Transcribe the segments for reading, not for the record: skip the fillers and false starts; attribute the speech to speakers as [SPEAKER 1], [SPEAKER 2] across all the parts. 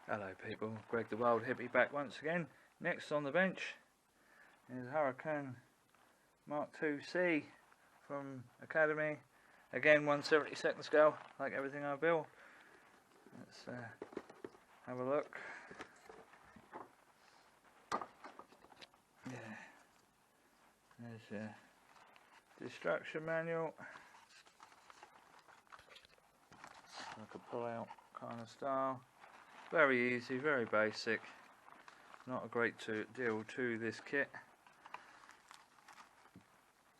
[SPEAKER 1] Hello people, Greg the Wild Hippie back once again. Next on the bench is Hurricane mk2c from Academy. Again 1/72 scale, like everything I build. Let's have a look. Yeah, there's a destruction manual, like a pull out kind of style. Very easy, very basic. Not a great deal to this kit.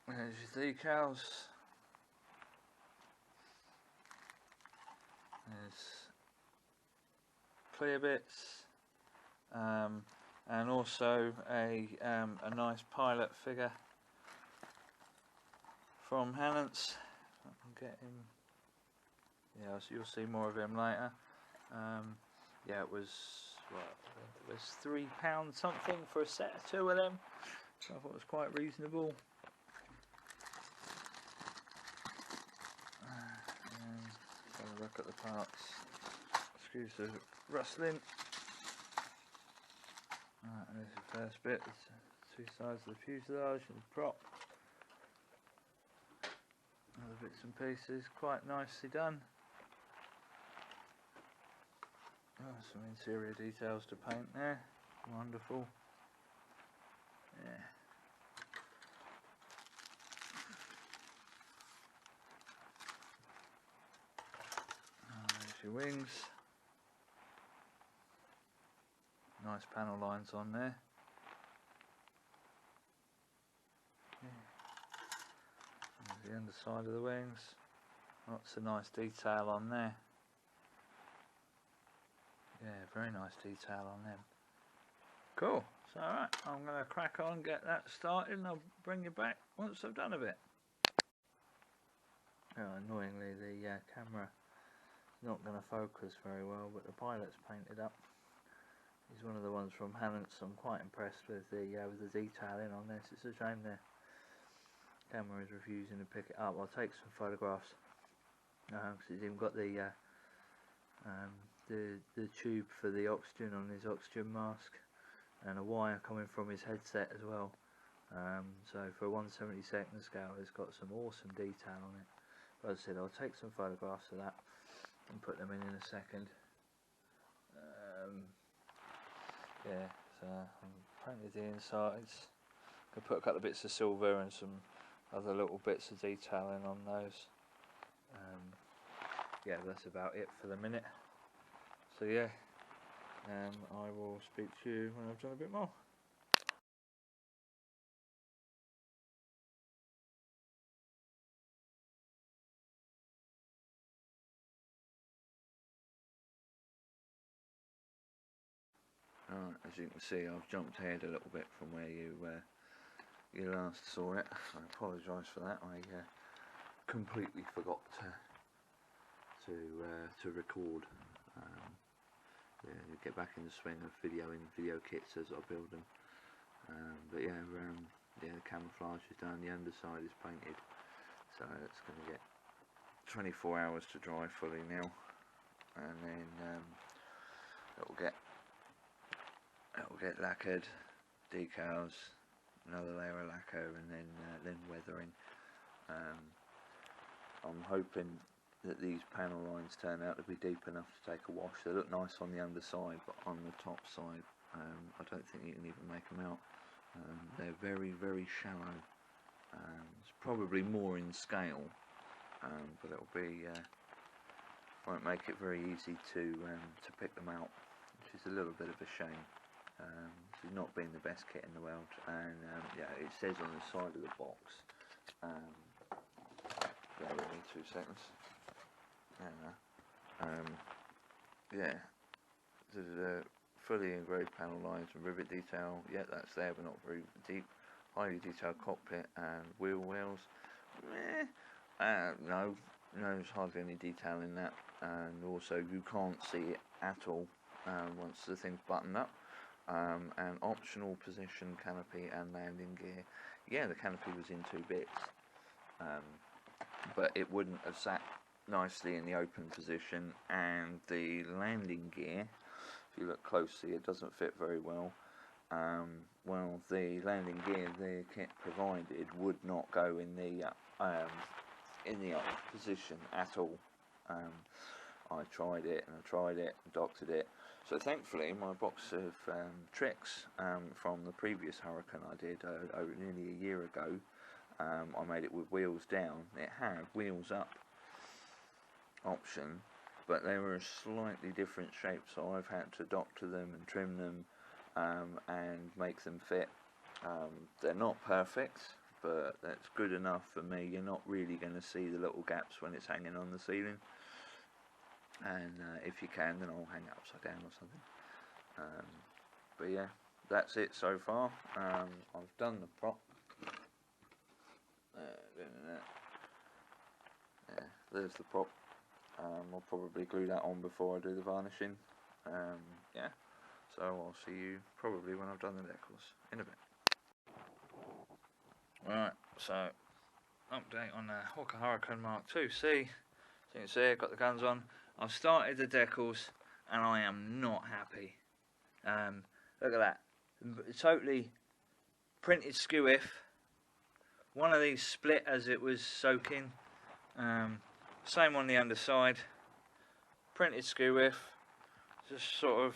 [SPEAKER 1] There's your decals. There's clear bits, and also a nice pilot figure from Hannants. I can get him. Yeah, so you'll see more of him later. Yeah, it was £3 something for a set of 2 of them, so I thought it was quite reasonable. And have a look at the parts. Excuse the rustling. Right, there's the first bit. It's 2 sides of the fuselage and the prop. Other bits and pieces, quite nicely done. Oh, some interior details to paint there, wonderful. Yeah. Oh, there's your wings. Nice panel lines on there. Yeah. There's the underside of the wings. Lots of nice detail on there. Yeah, very nice detail on them. Cool. So alright, I'm going to crack on, get that started, and I'll bring you back once I've done a bit. Oh, annoyingly the camera is not going to focus very well, but the pilot's painted up. He's one of the ones from Hannants. I'm quite impressed with the detailing on this. It's a shame the camera is refusing to pick it up. I'll take some photographs because he's even got the tube for the oxygen on his oxygen mask, and a wire coming from his headset as well. So for a 1/72 scale, it's got some awesome detail on it. But as I said, I'll take some photographs of that and put them in a second. Yeah, so I painted the insides. I put a couple of bits of silver and some other little bits of detailing on those. Yeah, that's about it for the minute. So yeah, I will speak to you when I've done a bit more. Right, as you can see, I've jumped ahead a little bit from where you last saw it. I apologise for that. I completely forgot to record. Yeah, get back in the swing of video kits as I build them. But yeah, yeah, the camouflage is done. The underside is painted, so it's going to get 24 hours to dry fully now, and then it'll get lacquered, decals, another layer of lacquer, and then weathering. I'm hoping that these panel lines turn out to be deep enough to take a wash. They look nice on the underside, but on the top side, I don't think you can even make them out. They're very, very shallow. It's probably more in scale, but it'll be won't make it very easy to pick them out, which is a little bit of a shame. This has not been the best kit in the world, and yeah, it says on the side of the box. Bear with me 2 seconds. Yeah, there's fully engraved panel lines and rivet detail. Yeah, that's there, but not very deep. Highly detailed cockpit and wheel wells. No, there's hardly any detail in that, and also you can't see it at all once the thing's buttoned up. An optional position canopy and landing gear. Yeah, the canopy was in 2 bits, but it wouldn't have sat nicely in the open position, and the landing gear if you look closely, it doesn't fit very well. Well, the landing gear the kit provided would not go in the up position at all. I tried it and I tried it and doctored it. So thankfully my box of tricks from the previous Hurricane I did over nearly a year ago, I made it with wheels down. It had wheels up option, but they were a slightly different shape, so I've had to doctor them and trim them and make them fit. They're not perfect, but that's good enough for me. You're not really going to see the little gaps when it's hanging on the ceiling, and if you can, then I'll hang it upside down or something. But yeah, that's it so far. I've done the prop. Yeah, there's the prop. I'll probably glue that on before I do the varnishing. Yeah, so I'll see you probably when I've done the decals in a bit. Right, so update on the Hawker Hurricane Mark 2C. So you can see I've got the guns on. I've started the decals and I am not happy. Look at that, totally printed skew if. One of these split as it was soaking. Same on the underside. Printed skew if. Just sort of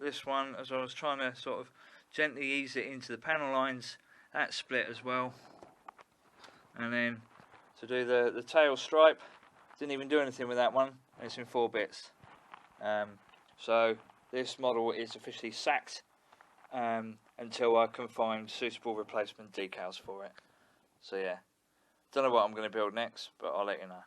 [SPEAKER 1] this one, as I was trying to sort of gently ease it into the panel lines, that split as well. And then to do the tail stripe, didn't even do anything with that one. It's in 4 bits. So this model is officially sacked until I can find suitable replacement decals for it. So yeah, don't know what I'm going to build next, but I'll let you know.